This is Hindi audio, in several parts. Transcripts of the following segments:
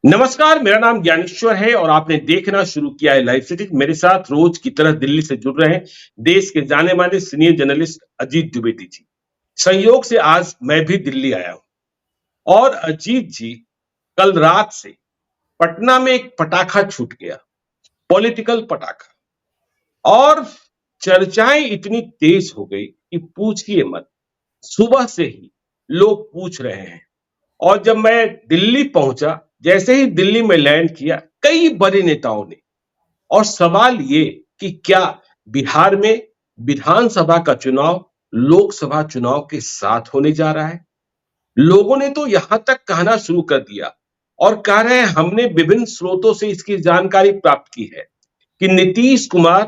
नमस्कार, मेरा नाम ज्ञानेश्वर है और आपने देखना शुरू किया है लाइव सिटी। मेरे साथ रोज की तरह दिल्ली से जुड़ रहे हैं देश के जाने माने सीनियर जर्नलिस्ट अजीत द्विवेदी जी। संयोग से आज मैं भी दिल्ली आया हूं और अजीत जी, कल रात से पटना में एक पटाखा छूट गया, पॉलिटिकल पटाखा। और चर्चाएं इतनी तेज हो गई कि पूछिए मत। सुबह से ही लोग पूछ रहे हैं और जब मैं दिल्ली पहुंचा, जैसे ही दिल्ली में लैंड किया, कई बड़े नेताओं ने, और सवाल ये कि क्या बिहार में विधानसभा का चुनाव लोकसभा चुनाव के साथ होने जा रहा है। लोगों ने तो यहां तक कहना शुरू कर दिया और कह रहे हैं हमने विभिन्न स्रोतों से इसकी जानकारी प्राप्त की है कि नीतीश कुमार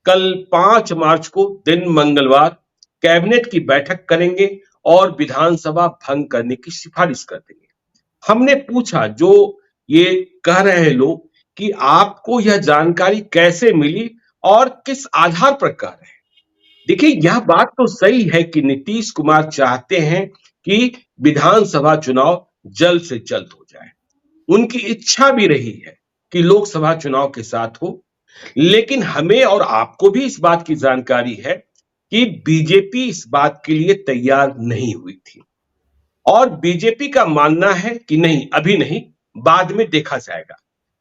कल 5 मार्च को दिन मंगलवार कैबिनेट की बैठक करेंगे और विधानसभा भंग करने की सिफारिश कर देंगे। हमने पूछा, जो ये कह रहे हैं लोग, कि आपको यह जानकारी कैसे मिली और किस आधार पर कह रहे हैं। देखिए, यह बात तो सही है कि नीतीश कुमार चाहते हैं कि विधानसभा चुनाव जल्द से जल्द हो जाए। उनकी इच्छा भी रही है कि लोकसभा चुनाव के साथ हो। लेकिन हमें और आपको भी इस बात की जानकारी है कि बीजेपी इस बात के लिए तैयार नहीं हुई थी और बीजेपी का मानना है कि नहीं, अभी नहीं, बाद में देखा जाएगा।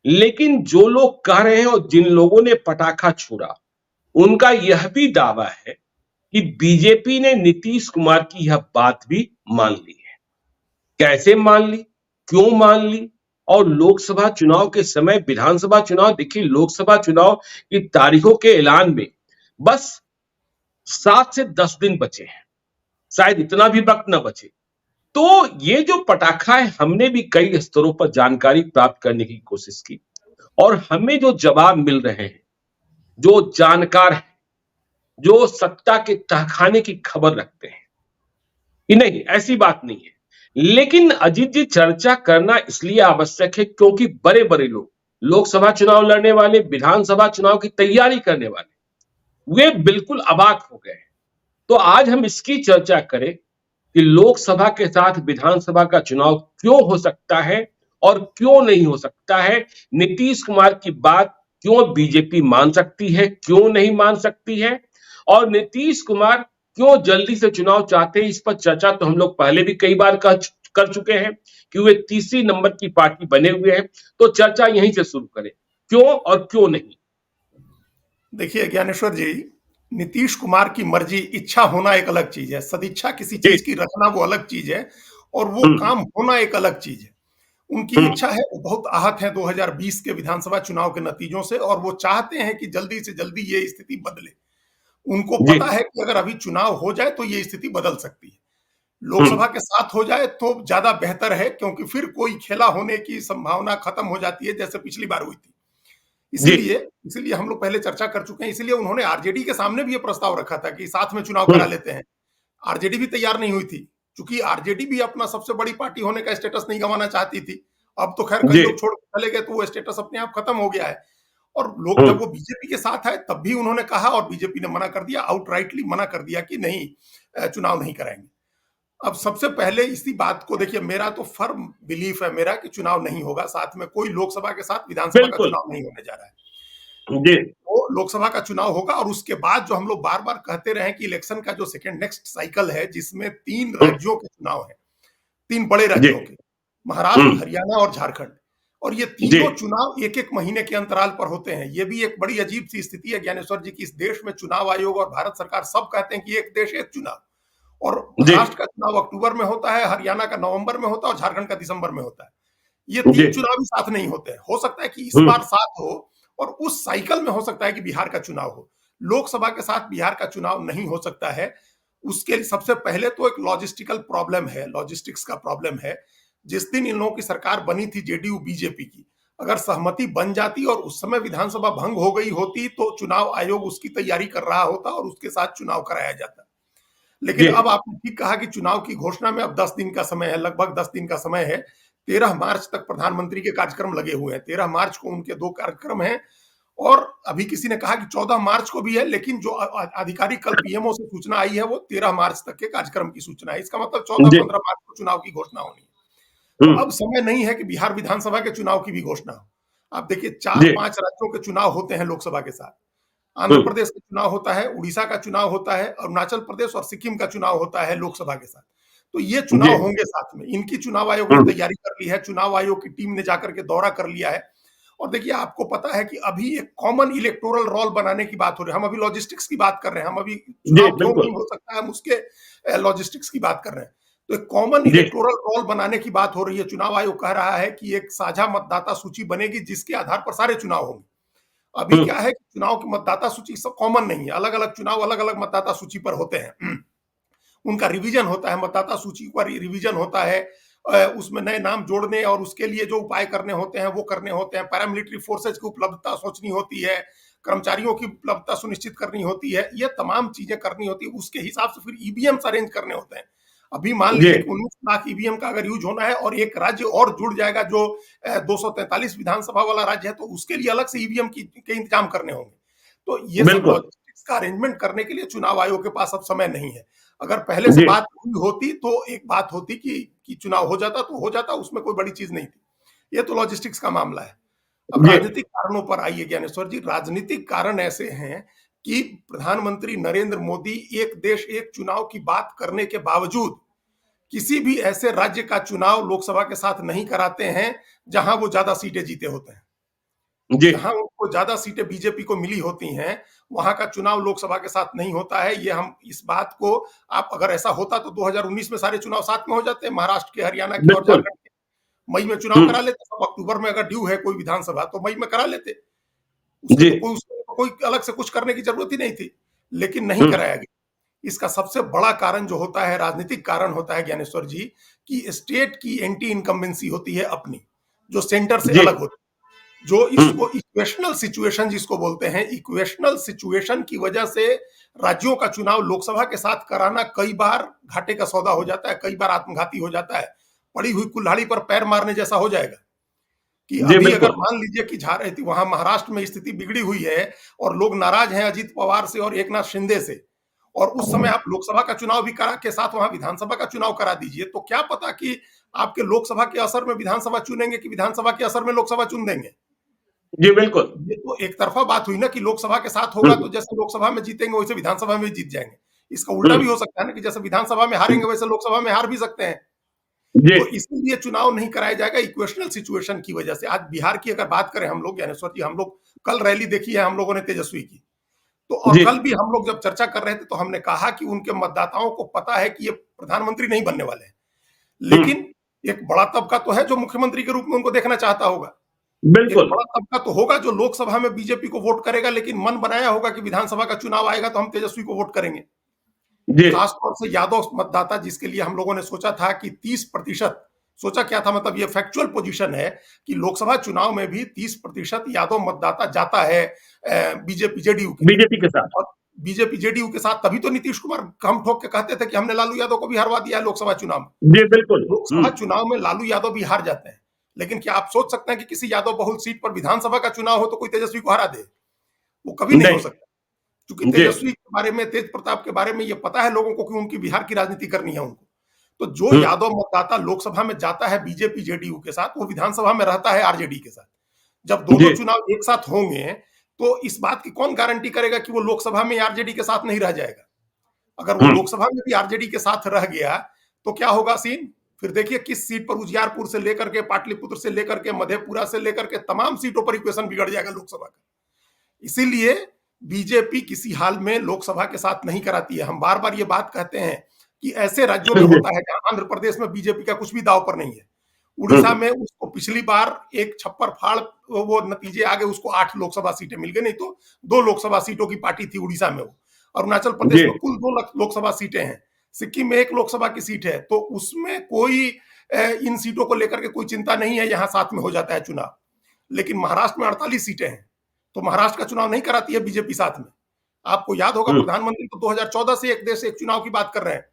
लेकिन जो लोग कह रहे हैं और जिन लोगों ने पटाखा छोड़ा, उनका यह भी दावा है कि बीजेपी ने नीतीश कुमार की यह बात भी मान ली है। कैसे मान ली, क्यों मान ली, और लोकसभा चुनाव के समय विधानसभा चुनाव, देखिए लोकसभा चुनाव की तारीखों के ऐलान में बस 7 से 10 दिन बचे हैं, शायद इतना भी वक्त न बचे। तो ये जो पटाखा है, हमने भी कई स्तरों पर जानकारी प्राप्त करने की कोशिश की और हमें जो जवाब मिल रहे हैं, जो जानकार हैं, जो सत्ता के तहखाने की खबर रखते हैं कि नहीं, ऐसी बात नहीं है। लेकिन अजीत जी, चर्चा करना इसलिए आवश्यक है क्योंकि बड़े बड़े लोग, लोकसभा चुनाव लड़ने वाले, विधानसभा चुनाव की तैयारी करने वाले, वे बिल्कुल अवाक हो गए। तो आज हम इसकी चर्चा करें कि लोकसभा के साथ विधानसभा का चुनाव क्यों हो सकता है और क्यों नहीं हो सकता है। नीतीश कुमार की बात क्यों बीजेपी मान सकती है, क्यों नहीं मान सकती है, और नीतीश कुमार क्यों जल्दी से चुनाव चाहते हैं। इस पर चर्चा तो हम लोग पहले भी कई बार कर चुके हैं कि वे तीसरी नंबर की पार्टी बने हुए हैं। तो चर्चा यहीं से शुरू करें, क्यों और क्यों नहीं। देखिए ज्ञानेश्वर जी, नीतीश कुमार की मर्जी, इच्छा होना एक अलग चीज है, सदिच्छा किसी जी। चीज की रखना वो अलग चीज है, और वो हम्म। काम होना एक अलग चीज है। उनकी हम्म। इच्छा है, वो बहुत आहत है 2020 के विधानसभा चुनाव के नतीजों से, और वो चाहते हैं कि जल्दी से जल्दी ये स्थिति बदले। उनको जी। पता है कि अगर अभी चुनाव हो जाए तो ये स्थिति बदल सकती है। हम्म। लोकसभा के साथ हो जाए तो ज्यादा बेहतर है, क्योंकि फिर कोई खेला होने की संभावना खत्म हो जाती है, जैसे पिछली बार हुई थी। जी। इसीलिए इसीलिए हम लोग पहले चर्चा कर चुके हैं, इसीलिए उन्होंने आरजेडी के सामने भी ये प्रस्ताव रखा था कि साथ में चुनाव करा हम्म। लेते हैं। आरजेडी भी तैयार नहीं हुई थी, क्योंकि आरजेडी भी अपना सबसे बड़ी पार्टी होने का स्टेटस नहीं गंवाना चाहती थी। अब तो खैर कई जी। लोग छोड़ के चले गए, तो वो स्टेटस अपने आप खत्म हो गया है। और लोग जब हम्म। वो बीजेपी के साथ आए तब भी उन्होंने कहा, और बीजेपी ने मना कर दिया, आउटराइटली मना कर दिया कि नहीं, चुनाव नहीं कराएंगे। अब सबसे पहले इसी बात को देखिए, मेरा तो फर्म बिलीफ है मेरा कि चुनाव नहीं होगा, साथ में कोई लोकसभा के साथ विधानसभा का बिल्कुल। चुनाव नहीं होने जा रहा है। जी। वो लोकसभा का चुनाव होगा, और उसके बाद जो हम लोग बार बार कहते रहे कि इलेक्शन का जो सेकेंड नेक्स्ट साइकिल है, जिसमें 3 राज्यों के चुनाव है, 3 बड़े जी। राज्यों के, महाराष्ट्र, हुँ। हरियाणा और झारखंड। और ये जी। तीनों चुनाव एक एक महीने के अंतराल पर होते हैं। ये भी एक बड़ी अजीब सी स्थिति है ज्ञानेश्वर जी, की इस देश में चुनाव आयोग और भारत सरकार सब कहते हैं कि एक देश एक चुनाव, और जी। महाराष्ट्र का चुनाव अक्टूबर में होता है, हरियाणा का नवंबर में होता है, और झारखंड का दिसंबर में होता है। ये जी। 3 चुनाव ही साथ नहीं होते हैं। हो सकता है कि इस हुँ। बार साथ हो, और उस साइकिल में हो सकता है कि बिहार का चुनाव हो। लोकसभा के साथ बिहार का चुनाव नहीं हो सकता है। उसके लिए सबसे पहले तो एक लॉजिस्टिकल प्रॉब्लम है, लॉजिस्टिक्स का प्रॉब्लम है। जिस दिन इन लोगों की सरकार बनी थी, जेडीयू बीजेपी की, अगर सहमति बन जाती और उस समय विधानसभा भंग हो गई होती, तो चुनाव आयोग उसकी तैयारी कर रहा होता और उसके साथ चुनाव कराया जाता। लेकिन जी। अब आपने ठीक कहा कि चुनाव की घोषणा में अब 10 दिन का समय है, लगभग 10 दिन का समय है। 13 मार्च तक प्रधानमंत्री के कार्यक्रम लगे हुए हैं। 13 मार्च को उनके 2 कार्यक्रम हैं, और अभी किसी ने कहा कि 14 मार्च को भी है, लेकिन जो आधिकारिक कल पीएमओ से सूचना आई है, वो 13 मार्च तक के कार्यक्रम की सूचना है। इसका मतलब जी। 14-15 मार्च को चुनाव की घोषणा होनी है। तो हम्म। अब समय नहीं है कि बिहार विधानसभा के चुनाव की भी घोषणा हो। आप देखिए जी। 4-5 राज्यों के चुनाव होते हैं लोकसभा के साथ। आंध्र हम्म। प्रदेश का चुनाव होता है, उड़ीसा का चुनाव होता है, अरुणाचल प्रदेश और सिक्किम का चुनाव होता है लोकसभा के साथ। तो ये जी। चुनाव होंगे साथ में। इनकी चुनाव आयोग ने हम्म। तैयारी कर ली है, चुनाव आयोग की टीम ने जाकर के दौरा कर लिया है। और देखिए आपको पता है कि अभी एक कॉमन इलेक्टोरल रोल बनाने की बात हो रही है। हम अभी लॉजिस्टिक्स की बात कर रहे हैं, हम अभी जी चुनाव क्यों नहीं बिल्कुल। हो सकता है, हम उसके लॉजिस्टिक्स की बात कर रहे हैं। तो एक कॉमन जी। इलेक्टोरल रोल बनाने की बात हो रही है। चुनाव आयोग कह रहा है कि एक साझा मतदाता सूची बनेगी जिसके आधार पर सारे चुनाव होंगे। अभी हम्म। क्या है कि चुनाव की मतदाता सूची सब कॉमन नहीं है, अलग-अलग चुनाव अलग-अलग मतदाता सूची पर होते हैं। उनका रिवीजन होता है, मतदाता सूची का रिवीजन होता है। उसमें नए नाम जोड़ने और उसके लिए जो उपाय करने होते हैं वो करने होते हैं। पैरामिलिट्री फोर्सेज की उपलब्धता सोचनी होती है, कर्मचारियों की उपलब्धता सुनिश्चित करनी होती है, ये तमाम चीजें करनी होती है। उसके हिसाब से फिर ईवीएम्स अरेंज करने होते हैं। अभी मान जी। लीजिए कि 19 लाख ईवीएम का अगर यूज होना है और एक राज्य और जुड़ जाएगा जो 243 विधानसभा वाला राज्य है, तो उसके लिए अलग से ईवीएम के इंतजाम करने होंगे। तो ये सब बिल्कुल। लॉजिस्टिक्स का अरेंजमेंट करने के लिए चुनाव आयोग के पास अब समय नहीं है। अगर पहले से जी। बात हुई होती तो एक बात होती कि चुनाव हो जाता तो हो जाता, उसमें कोई बड़ी चीज नहीं थी। ये तो लॉजिस्टिक्स का मामला है। अब जी। राजनीतिक कारणों पर आइए ज्ञानेश्वर जी। राजनीतिक कारण ऐसे हैं कि प्रधानमंत्री नरेंद्र मोदी एक देश एक चुनाव की बात करने के बावजूद किसी भी ऐसे राज्य का चुनाव लोकसभा के साथ नहीं कराते हैं जहां वो ज्यादा सीटें जीते होते हैं। जी। जहां उनको ज्यादा सीटें बीजेपी को मिली होती हैं, वहां का चुनाव लोकसभा के साथ नहीं होता है। ये हम इस बात को, आप अगर ऐसा होता तो 2019 में सारे चुनाव साथ में हो जाते, महाराष्ट्र के, हरियाणा के और बिल्कुल। झारखंड के। मई में चुनाव हम्म। करा लेते, सब अक्टूबर में अगर ड्यू है कोई विधानसभा तो मई में करा लेते। उसमें जी। तो कोई अलग से कुछ करने की जरूरत ही नहीं थी, लेकिन नहीं हम्म। कराया गया। इसका सबसे बड़ा कारण जो होता है, राजनीतिक कारण होता है ज्ञानेश्वर जी, कि स्टेट की एंटी इनकम्बेंसी होती है अपनी, जो सेंटर से जी। अलग होती है। जो हम्म। इसको इक्वेशनल सिचुएशन जिसको बोलते हैं, इक्वेशनल सिचुएशन की वजह से राज्यों का चुनाव लोकसभा के साथ कराना कई बार घाटे का सौदा हो जाता है, कई बार आत्मघाती हो जाता है। पड़ी हुई कुल्हाड़ी पर पैर मारने जैसा हो जाएगा। कि जी अभी अगर बिल्कुल। मान लीजिए कि वहां महाराष्ट्र में स्थिति बिगड़ी हुई है और लोग नाराज हैं अजीत पवार से और एकनाथ शिंदे से, और उस समय आप लोकसभा का चुनाव भी करा के साथ वहां विधानसभा का चुनाव करा दीजिए, तो क्या पता कि आपके लोकसभा के असर में विधानसभा चुनेंगे कि विधानसभा के असर में लोकसभा चुन देंगे। जी बिल्कुल। ये तो एक तरफा बात हुई ना कि लोकसभा के साथ होगा हम्म। तो जैसे लोकसभा में जीतेंगे वैसे विधानसभा में भी जीत जाएंगे। इसका उल्टा भी हम्म। हो सकता है ना कि जैसे विधानसभा में हारेंगे वैसे लोकसभा में हार भी सकते हैं। जी। तो इसीलिए चुनाव नहीं कराया जाएगा इक्वेशनल सिचुएशन की वजह से। आज बिहार की अगर बात करें हम लोग ज्ञानेश्वर जी, हम लोग कल रैली देखी है हम लोगों ने तेजस्वी की। तो और जी। कल भी हम लोग जब चर्चा कर रहे थे तो हमने कहा कि उनके मतदाताओं को पता है कि ये प्रधानमंत्री नहीं बनने वाले हैं, हम्म। लेकिन एक बड़ा तबका तो है जो मुख्यमंत्री के रूप में उनको देखना चाहता होगा। एक बिल्कुल। बड़ा तबका तो होगा जो लोकसभा में बीजेपी को वोट करेगा, लेकिन मन बनाया होगा कि विधानसभा का चुनाव आएगा तो हम तेजस्वी को वोट करेंगे। जी। खासतौर से यादव मतदाता, जिसके लिए हम लोगों ने सोचा था कि 30%, सोचा क्या था, मतलब ये फैक्चुअल पोजीशन है कि लोकसभा चुनाव में भी 30% यादव मतदाता जाता है बीजेपी जेडीयू के लिए। बीजेपी के साथ। और बीजेपी जेडीयू के साथ तभी तो नीतीश कुमार कम ठोक के कहते थे कि हमने लालू यादव को भी हरवा दिया है लोकसभा चुनाव में। जी बिल्कुल। लोकसभा चुनाव में लालू यादव भी हार जाते हैं, लेकिन क्या आप सोच सकते हैं कि किसी यादव बहुल सीट पर विधानसभा का चुनाव हो तो कोई तेजस्वी को हरा दे? वो कभी नहीं हो नहीं। सकता। क्योंकि जी। तेजस्वी के बारे में, तेज प्रताप के बारे में ये पता है लोगों को कि उनकी बिहार की राजनीति करनी है उनको। तो जो हम्म। यादव मतदाता लोकसभा में जाता है बीजेपी जेडीयू के साथ, वो विधानसभा में रहता है आरजेडी के साथ। जब दोनों जी। चुनाव एक साथ होंगे तो इस बात की कौन गारंटी करेगा कि वो लोकसभा में आरजेडी के साथ नहीं रह जाएगा? अगर वो हम्म। लोकसभा में भी आरजेडी के साथ रह गया तो क्या होगा सीन? फिर देखिए किस सीट पर, उजियारपुर से लेकर के, पाटलिपुत्र से लेकर के, मधेपुरा से लेकर के तमाम सीटों पर इक्वेशन बिगड़ जाएगा लोकसभा का। इसीलिए बीजेपी किसी हाल में लोकसभा के साथ नहीं कराती है। हम बार बार ये बात कहते हैं कि ऐसे राज्यों में जी। होता है जहां आंध्र प्रदेश में बीजेपी का कुछ भी दाव पर नहीं है। उड़ीसा हम्म। में उसको पिछली बार एक छप्पर फाड़ वो नतीजे आ गए, उसको 8 लोकसभा सीटें मिल गई, नहीं तो 2 लोकसभा सीटों की पार्टी थी उड़ीसा में वो। अरुणाचल प्रदेश जी। में कुल 2 लोकसभा सीटें हैं। सिक्किम में 1 लोकसभा की सीट है। तो उसमें कोई इन सीटों को लेकर के कोई चिंता नहीं है, यहाँ साथ में हो जाता है चुनाव। लेकिन महाराष्ट्र में 48 सीटें हैं, तो महाराष्ट्र का चुनाव नहीं कराती है बीजेपी साथ में। आपको याद होगा हम्म। प्रधानमंत्री तो 2014 से एक देश एक चुनाव की बात कर रहे हैं।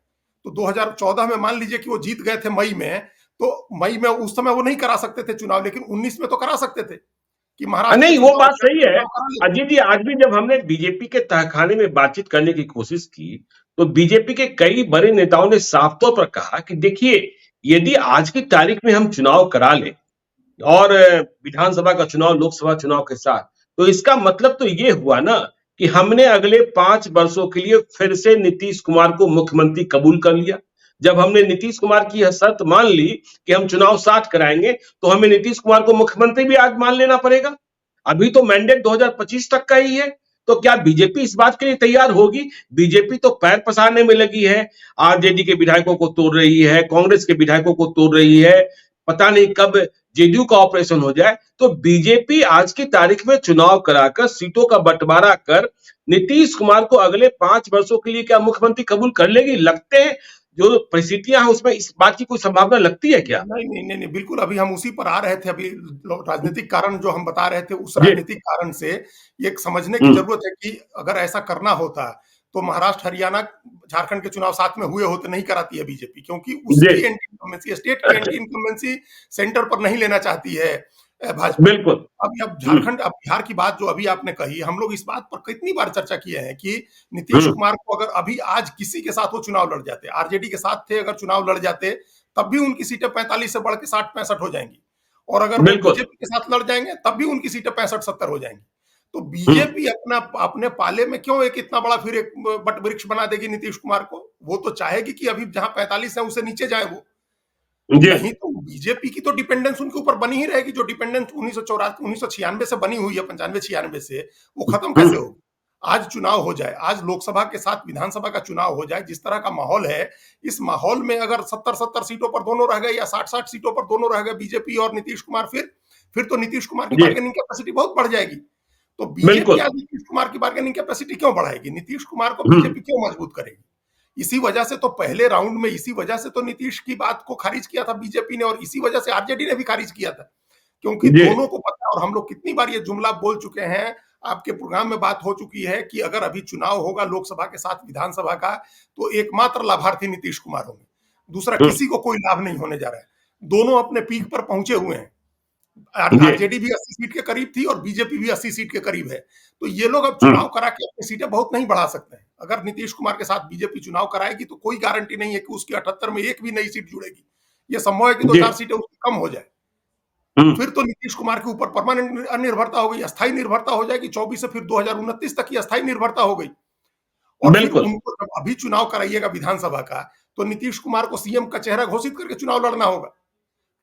तो 2014 में मान लीजिए कि वो जीत गए थे मई में, तो मई में उस समय वो नहीं करा सकते थे चुनाव, लेकिन 19 में तो करा सकते थे कि महाराष्ट्र के नहीं, वो चुनाव, बात सही है। चुनाव करा लेते। अजीत जी, आज भी जब हमने बीजेपी के तहखाने में बातचीत करने की कोशिश की, तो बीजेपी के कई बड़े नेताओं ने साफ तौर पर कहा कि देखिए, यदि आज की तारीख में हम चुनाव करा लें और विधानसभा का चुनाव लोकसभा चुनाव के साथ, तो इसका मतलब तो ये हुआ ना कि हमने अगले 5 वर्षों के लिए फिर से नीतीश कुमार को मुख्यमंत्री कबूल कर लिया। जब हमने नीतीश कुमार की यह शर्त मान ली कि हम चुनाव साथ कराएंगे, तो हमें नीतीश कुमार को मुख्यमंत्री भी आज मान लेना पड़ेगा। अभी तो मैंडेट 2025 तक का ही है। तो क्या बीजेपी इस बात के लिए तैयार होगी? बीजेपी तो पैर पसारने में लगी है, आरजेडी के विधायकों को तोड़ रही है, कांग्रेस के विधायकों को तोड़ रही है, पता नहीं कब जेडीयू का ऑपरेशन हो जाए। तो बीजेपी आज की तारीख में चुनाव कराकर सीटों का बंटवारा कर नीतीश कुमार को अगले 5 वर्षों के लिए क्या मुख्यमंत्री कबूल कर लेगी? लगते हैं जो परिस्थितियां हैं उसमें इस बात की कोई संभावना लगती है क्या? नहीं नहीं नहीं नहीं, बिल्कुल अभी हम उसी पर आ रहे थे। अभी राजनीतिक कारण जो हम बता रहे थे, उस जी। राजनीतिक कारण से ये समझने की हम्म। जरूरत है कि अगर ऐसा करना होता तो महाराष्ट्र, हरियाणा, झारखंड के चुनाव साथ में हुए होते, नहीं कराती है बीजेपी, क्योंकि जी। उसकी एंटी इनकम्बेंसी, स्टेट की एंटी इनकम्बेंसी सेंटर पर नहीं लेना चाहती है भाजपा। बिल्कुल। अब झारखंड, अब बिहार की बात जो अभी आपने कही, हम लोग इस बात पर कितनी बार चर्चा किए हैं कि नीतीश हम्म। कुमार को अगर अभी आज किसी के साथ वो चुनाव लड़ जाते, आरजेडी के साथ थे अगर चुनाव लड़ जाते, तब भी उनकी सीटें 45 से बढ़ के 60-65 हो जाएंगी। और अगर वो बिल्कुल। बीजेपी के साथ लड़ जाएंगे, तब भी उनकी सीटें 65-70 हो जाएंगी। तो हम्म। बीजेपी अपना अपने पाले में क्यों एक इतना बड़ा फिर एक बट वृक्ष बना देगी नीतीश कुमार को? वो तो चाहेगी कि अभी जहां 45 है उससे नीचे जाए वो। तो जी। नहीं तो बीजेपी की तो डिपेंडेंस उनके ऊपर बनी ही रहेगी। जो डिपेंडेंस 1996 से बनी हुई है, 95-96 से, वो खत्म कैसे हम्म। होगी? आज चुनाव हो जाए, आज लोकसभा के साथ विधानसभा का चुनाव हो जाए, जिस तरह का माहौल है, इस माहौल में अगर 70-70 सीटों पर दोनों रह गए या 60-60 सीटों पर दोनों रह गए बीजेपी और नीतीश कुमार, फिर तो नीतीश कुमार की जी। बार्गेनिंग कैपेसिटी बहुत बढ़ जाएगी। तो बीजेपी बिल्कुल। आज नीतीश कुमार की बार्गेनिंग कैपेसिटी क्यों बढ़ाएगी? नीतीश कुमार को हम्म। बीजेपी क्यों मजबूत करेगी? इसी वजह से तो पहले राउंड में, इसी वजह से तो नीतीश की बात को खारिज किया था बीजेपी ने, और इसी वजह से आरजेडी ने भी खारिज किया था, क्योंकि जी। दोनों को पता है। और हम लोग कितनी बार ये जुमला बोल चुके हैं, आपके प्रोग्राम में बात हो चुकी है कि अगर अभी चुनाव होगा लोकसभा के साथ विधानसभा का, तो एकमात्र लाभार्थी नीतीश कुमार होंगे, दूसरा हम्म। किसी को कोई लाभ नहीं होने जा रहा है। दोनों अपने पीक पर पहुंचे हुए हैं। जी। आरजेडी भी 80 सीट के करीब थी और बीजेपी भी 80 सीट के करीब है। तो ये लोग अब हम्म। चुनाव करा के अपनी सीटें बहुत नहीं बढ़ा सकते हैं। अगर नीतीश कुमार के साथ बीजेपी चुनाव कराएगी, तो कोई गारंटी नहीं है कि उसकी 78 में एक भी नई सीट जुड़ेगी। ये संभव है कि जी। 2-4 सीटें उसकी कम हो जाए। हम्म। फिर तो नीतीश कुमार के ऊपर परमानेंट अनिर्भरता हो गई, अस्थायी निर्भरता हो जाएगी। 24 से फिर 2029 तक की अस्थायी निर्भरता हो गई। और फिर बिल्कुल। उनको जब अभी चुनाव कराइएगा विधानसभा का, तो नीतीश कुमार को सीएम का चेहरा घोषित करके चुनाव लड़ना होगा।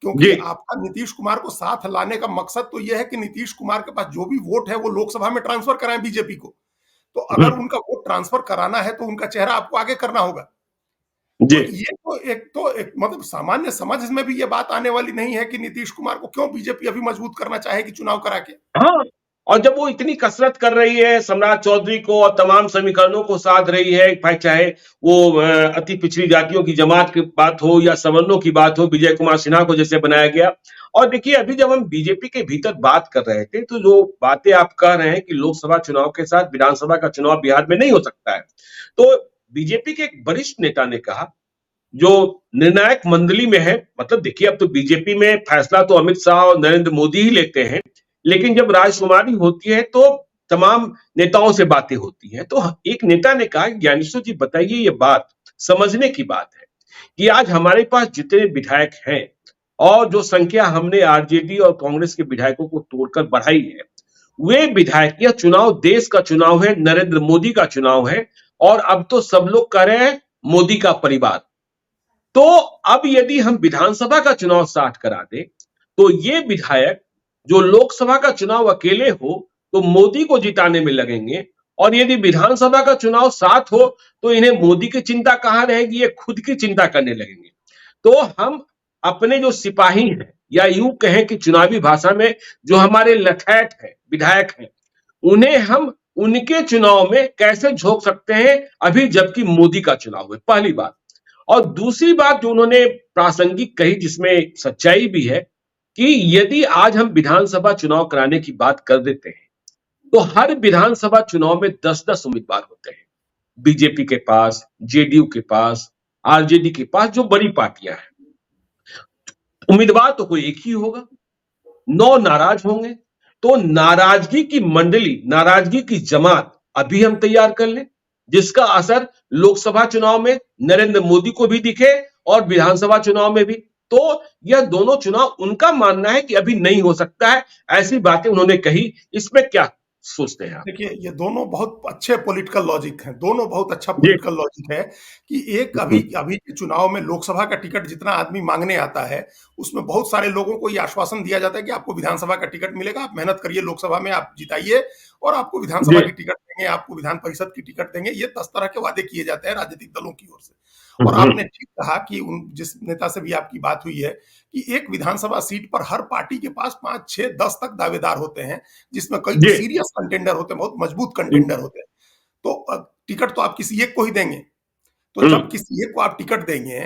क्योंकि जी। आपका नीतीश कुमार को साथ लाने का मकसद तो यह है कि नीतीश कुमार के पास जो भी वोट है वो लोकसभा में ट्रांसफर कराएं बीजेपी को। तो अगर हम्म। उनका वोट ट्रांसफर कराना है, तो उनका चेहरा आपको आगे करना होगा। जी। तो ये तो एक मतलब सामान्य समझ में भी ये बात आने वाली नहीं है कि नीतीश कुमार को क्यों बीजेपी अभी मजबूत करना चाहेगी चुनाव करा के। हाँ। और जब वो इतनी कसरत कर रही है सम्राट चौधरी को और तमाम समीकरणों को साध रही है, भाई चाहे वो अति पिछड़ी जातियों की जमात की बात हो या सवर्णों की बात हो, विजय कुमार सिन्हा को जैसे बनाया गया। और देखिए अभी जब हम बीजेपी के भीतर बात कर रहे थे, तो जो बातें आप कह रहे हैं कि लोकसभा चुनाव के साथ विधानसभा का चुनाव बिहार में नहीं हो सकता है, तो बीजेपी के एक वरिष्ठ नेता ने कहा, जो निर्णायक मंडली में है, मतलब देखिए अब तो बीजेपी में फैसला तो अमित शाह और नरेंद्र मोदी ही लेते हैं, लेकिन जब राजकुमारी होती है तो तमाम नेताओं से बातें होती हैं। तो एक नेता ने कहा, ज्ञानेश्वर जी बताइए, ये बात समझने की बात है कि आज हमारे पास जितने विधायक हैं और जो संख्या हमने आरजेडी और कांग्रेस के विधायकों को तोड़कर बढ़ाई है, वे विधायक, यह चुनाव देश का चुनाव है, नरेंद्र मोदी का चुनाव है, और अब तो सब लोग कह रहे हैं मोदी का परिवार। तो अब यदि हम विधानसभा का चुनाव स्टार्ट करा दें, तो ये विधायक जो लोकसभा का चुनाव अकेले हो तो मोदी को जिताने में लगेंगे, और यदि विधानसभा का चुनाव साथ हो तो इन्हें मोदी की चिंता कहां रहेगी, ये खुद की चिंता करने लगेंगे। तो हम अपने जो सिपाही हैं, या यूं कहें कि चुनावी भाषा में जो हमारे लठैत हैं, विधायक हैं, उन्हें हम उनके चुनाव में कैसे झोंक सकते हैं अभी जबकि मोदी का चुनाव है, पहली बात। और दूसरी बात जो उन्होंने प्रासंगिक कही, जिसमें सच्चाई भी है, कि यदि आज हम विधानसभा चुनाव कराने की बात कर देते हैं, तो हर विधानसभा चुनाव में 10-10 उम्मीदवार होते हैं। बीजेपी के पास, जेडीयू के पास, आरजेडी के पास, जो बड़ी पार्टियां हैं, उम्मीदवार तो कोई एक ही होगा, 9 नाराज होंगे। तो नाराजगी की मंडली, नाराजगी की जमात अभी हम तैयार कर लें, जिसका असर लोकसभा चुनाव में नरेंद्र मोदी को भी दिखे और विधानसभा चुनाव में भी। तो यह दोनों चुनाव उनका मानना है कि अभी नहीं हो सकता है, ऐसी बातें उन्होंने कही। इसमें क्या सोचते हैं आप? देखिए, ये दोनों बहुत अच्छे पॉलिटिकल लॉजिक हैं, दोनों बहुत अच्छा जी। पॉलिटिकल लॉजिक है कि एक अभी अभी के चुनाव में लोकसभा का टिकट जितना आदमी मांगने आता है, उसमें बहुत सारे लोगों को ये आश्वासन दिया जाता है कि आपको विधानसभा का टिकट मिलेगा, आप मेहनत करिए लोकसभा में, आप जिताइए और आपको विधानसभा जी। की टिकट देंगे, आपको विधान परिषद की टिकट देंगे। ये 10 तरह के वादे किए जाते हैं राजनीतिक दलों की ओर से। और आपने ठीक कहा कि जिस नेता से भी आपकी बात हुई है कि एक विधानसभा सीट पर हर पार्टी के पास 5, 6, 10 तक दावेदार होते हैं, जिसमें कई तो जी। सीरियस कंटेंडर होते हैं, बहुत मजबूत कंटेंडर होते हैं। तो टिकट तो आप किसी एक को ही देंगे। तो जब किसी एक को आप टिकट देंगे,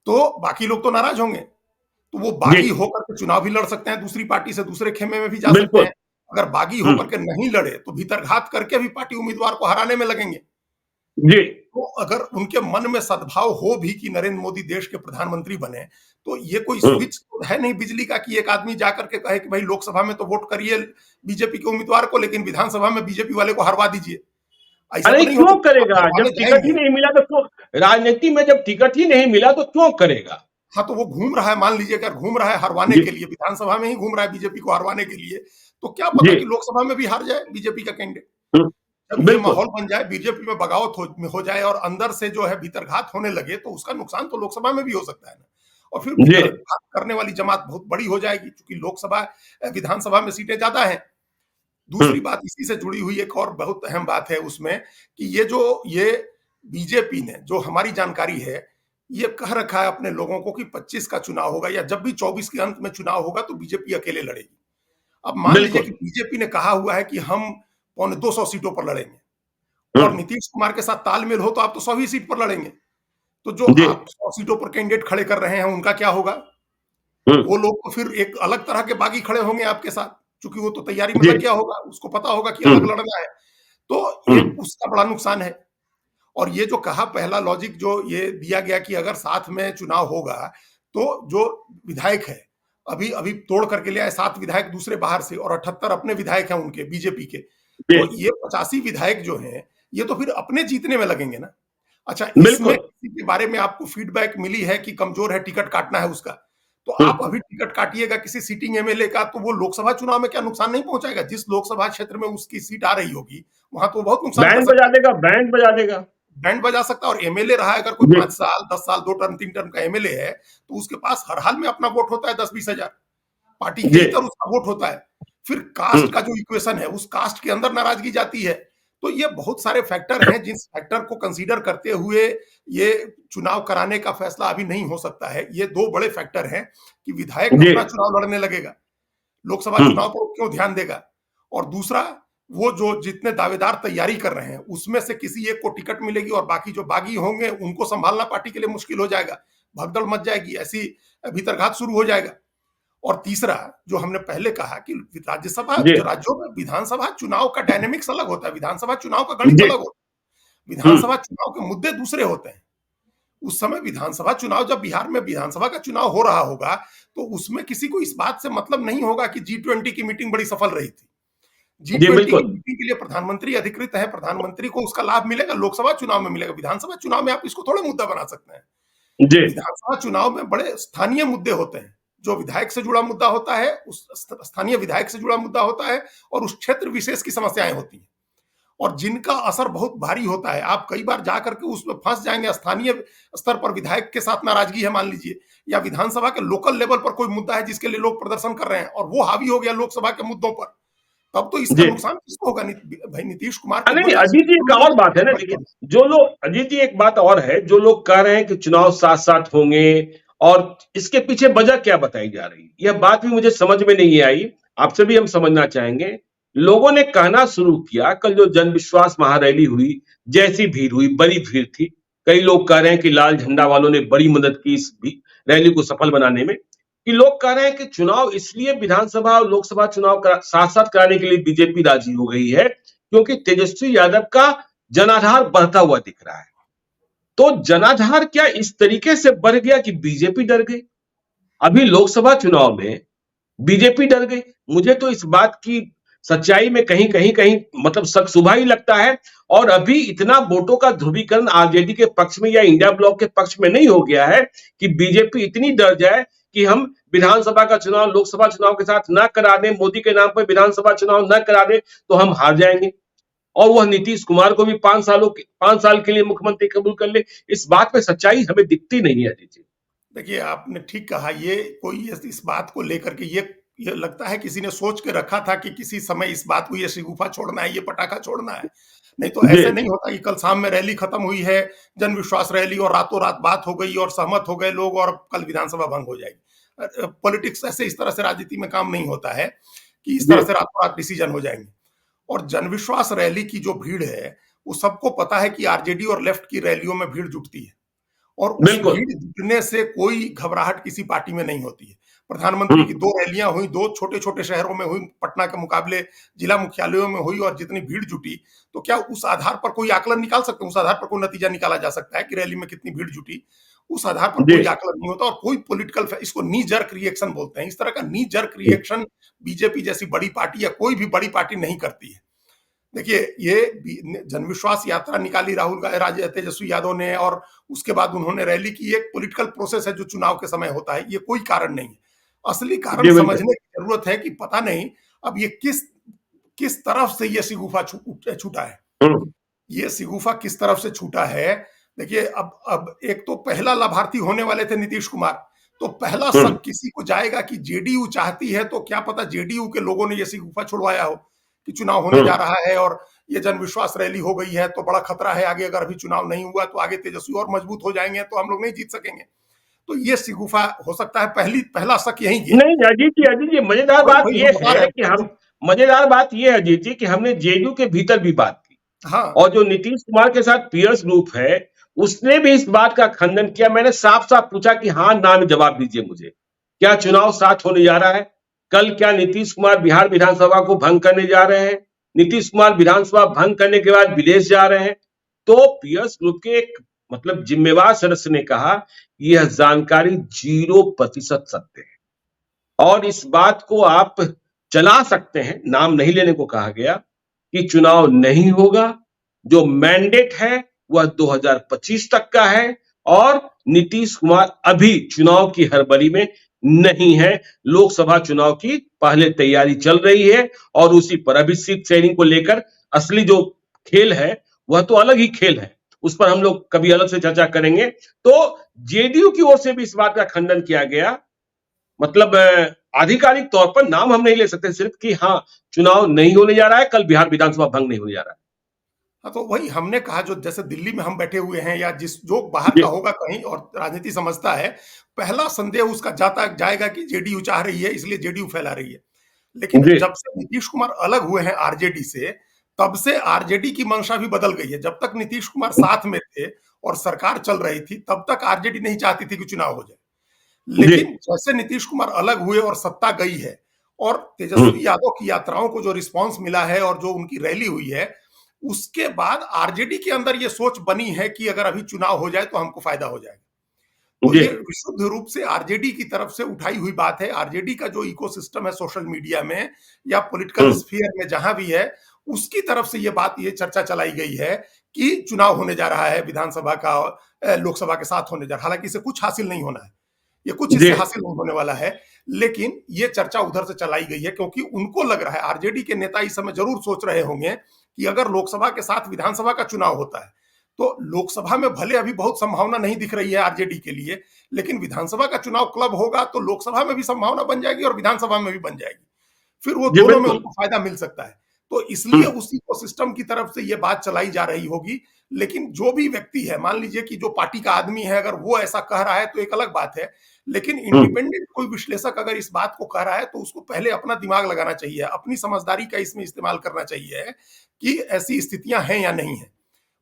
तो बाकी लोग तो नाराज होंगे। तो वो जी। बागी होकर के चुनाव भी लड़ सकते हैं, दूसरी पार्टी से दूसरे खेमे में भी जा सकते बिल्कुल। हैं। अगर बागी होकर के नहीं लड़े, तो भीतरघात करके भी पार्टी उम्मीदवार को हराने में लगेंगे। जी। तो अगर उनके मन में सद्भाव हो भी कि नरेंद्र मोदी देश के प्रधानमंत्री बने, तो ये कोई स्विच तो है नहीं बिजली का कि एक आदमी जाकर के कहे कि भाई लोकसभा में तो वोट करिए बीजेपी के उम्मीदवार को, लेकिन विधानसभा में बीजेपी वाले को हरवा दीजिए। ऐसा अरे तो नहीं हो क्यों सकता, आप करेगा? हरवाने जब टिकट ही जाएंगे। नहीं मिला तो क्यों? राजनीति में जब टिकट ही नहीं मिला तो क्यों करेगा? हाँ, तो वो घूम रहा है, मान लीजिए अगर घूम रहा है हरवाने जी। के लिए, विधानसभा में ही घूम रहा है बीजेपी को हरवाने के लिए, तो क्या पता जी। कि लोकसभा में भी हार जाए बीजेपी का कैंडिडेट। हम्म, जब ये बिल्कुल। माहौल बन जाए, बीजेपी में बगावत हो जाए और अंदर से जो है भीतरघात होने लगे, तो उसका नुकसान तो लोकसभा में भी हो सकता है ना। और फिर जी। भीतरघात करने वाली जमात बहुत बड़ी हो जाएगी, क्योंकि लोकसभा विधानसभा में सीटें ज्यादा हैं। दूसरी बात इसी से जुड़ी हुई एक और बहुत अहम बात है उसमें कि ये बीजेपी ने जो हमारी जानकारी है, ये कह रखा है अपने लोगों को कि 25 का चुनाव होगा या जब भी 24 के अंत में चुनाव होगा तो बीजेपी अकेले लड़ेगी। अब मान लीजिए बिल्कुल। कि बीजेपी ने कहा हुआ है कि हम पौने 200 सीटों पर लड़ेंगे और हम्म, नीतीश कुमार के साथ तालमेल हो तो आप तो 100 ही सीट पर लड़ेंगे। तो जो जी। आप 100 सीटों पर कैंडिडेट खड़े कर रहे हैं उनका क्या होगा? हम्म, वो लोग तो फिर एक अलग तरह के बागी खड़े होंगे आपके साथ, क्योंकि वो तो तैयारी में जी। लग गया होगा, उसको पता होगा कि अलग हम्म, लड़ना है। तो हम्म, एक उसका बड़ा नुकसान है। और ये जो कहा पहला लॉजिक जो ये दिया गया कि अगर साथ में चुनाव होगा, तो जो विधायक है, अभी अभी तोड़ करके ले आए 7 विधायक दूसरे बाहर से और 78 अपने विधायक हैं उनके बीजेपी के। जी। तो ये 85 विधायक जो हैं, ये तो फिर अपने जीतने में लगेंगे ना। अच्छा, इसमें बिल्कुल। किसी के बारे में आपको फीडबैक मिली है कि कमजोर है, टिकट काटना है उसका, तो आप हम्म, अभी टिकट काटिएगा किसी सिटिंग एमएलए का, तो वो लोकसभा चुनाव में क्या नुकसान नहीं पहुंचाएगा? जिस लोकसभा क्षेत्र में उसकी सीट आ रही होगी, वहां तो बहुत नुकसान कर बैंड बजा सकता है। देगा, बैंड बजा देगा। बैंड बजा सकता है और एमएलए रहा है, अगर कोई जी। 5 साल, 10 साल, 2 टर्म, 3 टर्म का एमएलए है, तो उसके पास हर हाल में अपना वोट होता है 10-20 हजार। पार्टी के जी। इतर उसका वोट होता है। फिर कास्ट हम्म, का जो इक्वेशन है, उस कास्ट के अंदर नाराजगी जाती है। तो ये बहुत सारे फैक्टर हैं जिस फैक्टर को कंसीडर करते हुए ये चुनाव कराने का फैसला अभी नहीं हो सकता है। ये 2 बड़े फैक्टर हैं कि विधायक जी। अपना चुनाव लड़ने लगेगा, लोकसभा हम्म, चुनाव पर क्यों ध्यान देगा? और दूसरा, वो जो जितने दावेदार तैयारी कर रहे हैं, उसमें से किसी एक को टिकट मिलेगी और बाकी जो बागी होंगे, उनको संभालना पार्टी के लिए मुश्किल हो जाएगा। भगदड़ मच जाएगी, ऐसी भीतरघात शुरू हो जाएगा। और तीसरा, जो हमने पहले कहा कि राज्यसभा जी। राज्यों में विधानसभा चुनाव का डायनामिक्स अलग होता है, विधानसभा चुनाव का गणित जी। अलग होता है। हम्म, विधानसभा चुनाव के मुद्दे दूसरे होते हैं। उस समय विधानसभा चुनाव, जब बिहार में विधानसभा का चुनाव हो रहा होगा, तो उसमें किसी को इस बात से मतलब नहीं होगा कि G20 की मीटिंग बड़ी सफल रही थी। जी। G20 की बिल्कुल। मीटिंग के लिए प्रधानमंत्री अधिकृत है, प्रधानमंत्री को उसका लाभ मिलेगा, लोकसभा चुनाव में मिलेगा। विधानसभा चुनाव में आप इसको थोड़े मुद्दा बना सकते हैं। जी। विधानसभा चुनाव में बड़े स्थानीय मुद्दे होते हैं, जो विधायक से जुड़ा मुद्दा होता है, उस स्थानीय विधायक से जुड़ा मुद्दा होता है और उस क्षेत्र विशेष की समस्याएं होती हैं और जिनका असर बहुत भारी होता है। आप कई बार जाकर के उसमें फंस जाएंगे। स्थानीय स्तर पर विधायक के साथ नाराजगी है मान लीजिए, या विधानसभा के लोकल लेवल पर कोई मुद्दा है जिसके लिए लोग प्रदर्शन कर रहे हैं और वो हावी हो गया लोकसभा के मुद्दों पर, तब तो इसका जी। नुकसान किसको होगा? भाई नीतीश कुमार को नहीं 2000 अजीत जी, एक और बात है ना, देखिए, होगा। जो लोग, अजीत जी एक बात और है, जो लोग कह रहे हैं कि चुनाव साथ साथ होंगे और इसके पीछे वजह क्या बताई जा रही है, यह बात भी मुझे समझ में नहीं आई। आपसे भी हम समझना चाहेंगे। लोगों ने कहना शुरू किया, कल जो जन विश्वास महारैली हुई, जैसी भीड़ हुई, बड़ी भीड़ थी। कई लोग कह रहे हैं कि लाल झंडा वालों ने बड़ी मदद की इस रैली को सफल बनाने में। कि लोग कह रहे हैं कि चुनाव इसलिए विधानसभा और लोकसभा चुनाव साथ साथ कराने के लिए बीजेपी राजी हो गई है क्योंकि तेजस्वी यादव का जनाधार बढ़ता हुआ दिख रहा है। तो जनाधार क्या इस तरीके से बढ़ गया कि बीजेपी डर गई? अभी लोकसभा चुनाव में बीजेपी डर गई। मुझे तो इस बात की सच्चाई में कहीं कहीं कहीं मतलब शक शुबा ही लगता है। और अभी इतना वोटों का ध्रुवीकरण आरजेडी के पक्ष में या इंडिया ब्लॉक के पक्ष में नहीं हो गया है कि बीजेपी इतनी डर जाए कि हम विधानसभा का चुनाव लोकसभा चुनाव के साथ ना करा दें, मोदी के नाम पर विधानसभा चुनाव ना करा दें तो हम हार जाएंगे। और वह नीतीश कुमार को भी 5 साल के लिए मुख्यमंत्री कबूल कर ले। इस बात में सच्चाई हमें दिखती नहीं है। जी। देखिए, आपने ठीक कहा। ये कोई इस बात को लेकर के ये लगता है किसी ने सोच के रखा था कि किसी समय इस बात को, ये शगुफा छोड़ना है, ये पटाखा छोड़ना है। नहीं तो जी। ऐसे नहीं होता कि कल शाम में रैली खत्म हुई है, जन विश्वास रैली, और रातों रात बात हो गई और सहमत हो गए लोग और कल विधानसभा भंग हो जाएगी। पॉलिटिक्स ऐसे इस तरह से राजनीति में काम नहीं होता है कि इस जी। तरह से रातों रात डिसीजन हो जाएंगे। और जनविश्वास रैली की जो भीड़ है, वो सबको पता है कि आरजेडी और लेफ्ट की रैलियों में भीड़ जुटती है, और उस बिल्कुल। भीड़ जुटने से कोई घबराहट किसी पार्टी में नहीं होती है। प्रधानमंत्री की हम्म। 2 रैलियां हुई, 2 छोटे-छोटे शहरों में हुई, पटना के मुकाबले जिला मुख्यालयों में हुई, और जितनी भीड़ जुटी, तो क्या उस आधार पर कोई आकलन निकाल सकते हैं? उस आधार पर कोई नतीजा निकाला जा सकता है कि रैली में कितनी भीड़ जुटी? उस आधार पर जी। कोई आकलन नहीं होता, और कोई पॉलिटिकल इसको नी जर्क रिएक्शन बोलते हैं। इस तरह का नी जर्क रिएक्शन बीजेपी जैसी बड़ी पार्टी या कोई भी बड़ी पार्टी नहीं करती है। देखिए, ये जनविश्वास यात्रा निकाली तेजस्वी यादव ने, और उसके बाद उन्होंने रैली की। एक पॉलिटिकल प्रोसेस है जो चुनाव के समय होता है, ये कोई कारण नहीं है। असली कारण जी बिल्कुल। समझने की जरूरत है कि पता नहीं अब ये किस किस तरफ से ये सिगुफा छूटा है। हम्म। ये सिगुफा किस तरफ से छूटा है? देखिए, अब एक तो पहला लाभार्थी होने वाले थे नीतीश कुमार, तो पहला हम्म। शक किसी को जाएगा कि जेडीयू चाहती है, तो क्या पता जेडीयू के लोगों ने ये सिगुफा छुड़वाया हो कि चुनाव होने जा हम्म। रहा है और ये जनविश्वास रैली हो गई है तो बड़ा खतरा है आगे, अगर अभी चुनाव नहीं हुआ तो आगे तेजस्वी और मजबूत हो जाएंगे तो हम लोग नहीं जीत सकेंगे। तो ये सिगुफा हो सकता है, पहला शक यही है। नहीं अजीत जी मजेदार वही बात वही हम यह बता रहे है हैं कि आपको। हम मजेदार बात यह है अजीत जी कि हमने जेडीयू के भीतर भी बात की। हाँ, और जो नीतीश कुमार के साथ पियर्स ग्रुप है उसने भी इस बात का खंडन किया। मैंने साफ साफ पूछा कि हाँ ना में जवाब दीजिए मुझे, क्या चुनाव साथ होने जा रहा है? कल क्या नीतीश कुमार बिहार विधानसभा को भंग करने जा रहे हैं? नीतीश कुमार विधानसभा भंग करने के बाद विदेश जा रहे हैं? तो पियर्स ग्रुप के एक मतलब जिम्मेवार सदस्य ने कहा यह जानकारी 0% सत्य है और इस बात को आप चला सकते हैं, नाम नहीं लेने को कहा गया, कि चुनाव नहीं होगा। जो मैंडेट है वह 2025 तक का है और नीतीश कुमार अभी चुनाव की हड़बड़ी में नहीं है। लोकसभा चुनाव की पहले तैयारी चल रही है और उसी पर अभी सीट शेयरिंग को लेकर असली जो खेल है वह तो अलग ही खेल है, उस पर हम लोग कभी अलग से चर्चा करेंगे। तो जेडीयू की ओर से भी इस बात का खंडन किया गया। मतलब आधिकारिक तौर पर नाम हम नहीं ले सकते, सिर्फ कि हाँ चुनाव नहीं होने जा रहा है, कल बिहार विधानसभा भंग नहीं होने जा रहा है। हाँ, तो वही हमने कहा, जो जैसे दिल्ली में हम बैठे हुए हैं या जो बाहर जी। का होगा कहीं और राजनीति समझता है, पहला संदेह उसका जाएगा कि जेडीयू चाह रही है इसलिए जेडीयू फैला रही है। लेकिन जी। जब से नीतीश कुमार अलग हुए हैं आरजेडी से, तब से आरजेडी की मंशा भी बदल गई है। जब तक नीतीश कुमार साथ में थे और सरकार चल रही थी, तब तक आरजेडी नहीं चाहती थी कि चुनाव हो जाए। जी। लेकिन जैसे नीतीश कुमार अलग हुए और सत्ता गई है, और तेजस्वी यादव की यात्राओं को जो रिस्पांस मिला है और जो उनकी रैली हुई है, उसके बाद आरजेडी के अंदर ये सोच बनी है कि अगर अभी चुनाव हो जाए तो हमको फायदा हो जाएगा। तो जी। ये विशुद्ध रूप से आरजेडी की तरफ से उठाई हुई बात है। आरजेडी का जो इकोसिस्टम है सोशल मीडिया में या पॉलिटिकल स्फीयर में जहां भी है, उसकी तरफ से ये चर्चा चलाई गई है कि चुनाव होने जा रहा है विधानसभा का, लोकसभा के साथ होने जा रहा है। हालांकि इसे कुछ हासिल नहीं होना है, ये कुछ जी। इससे हासिल नहीं होने वाला है, लेकिन ये चर्चा उधर से चलाई गई है क्योंकि उनको लग रहा है, आरजेडी के नेता इस समय जरूर सोच रहे होंगे कि अगर लोकसभा के साथ विधानसभा का चुनाव होता है तो लोकसभा में भले अभी बहुत संभावना नहीं दिख रही है आरजेडी के लिए, लेकिन विधानसभा का चुनाव क्लब होगा तो लोकसभा में भी संभावना बन जाएगी और विधानसभा में भी बन जाएगी। फिर वो जी दोनों में बिल्कुल। उनको फायदा मिल सकता है। तो इसलिए उस इकोसिस्टम की तरफ से ये बात चलाई जा रही होगी। लेकिन जो भी व्यक्ति है, मान लीजिए कि जो पार्टी का आदमी है, अगर वो ऐसा कह रहा है तो एक अलग बात है, लेकिन इंडिपेंडेंट कोई विश्लेषक अगर इस बात को कह रहा है तो उसको पहले अपना दिमाग लगाना चाहिए, अपनी समझदारी का इसमें इस्तेमाल करना चाहिए कि ऐसी स्थितियां हैं या नहीं है।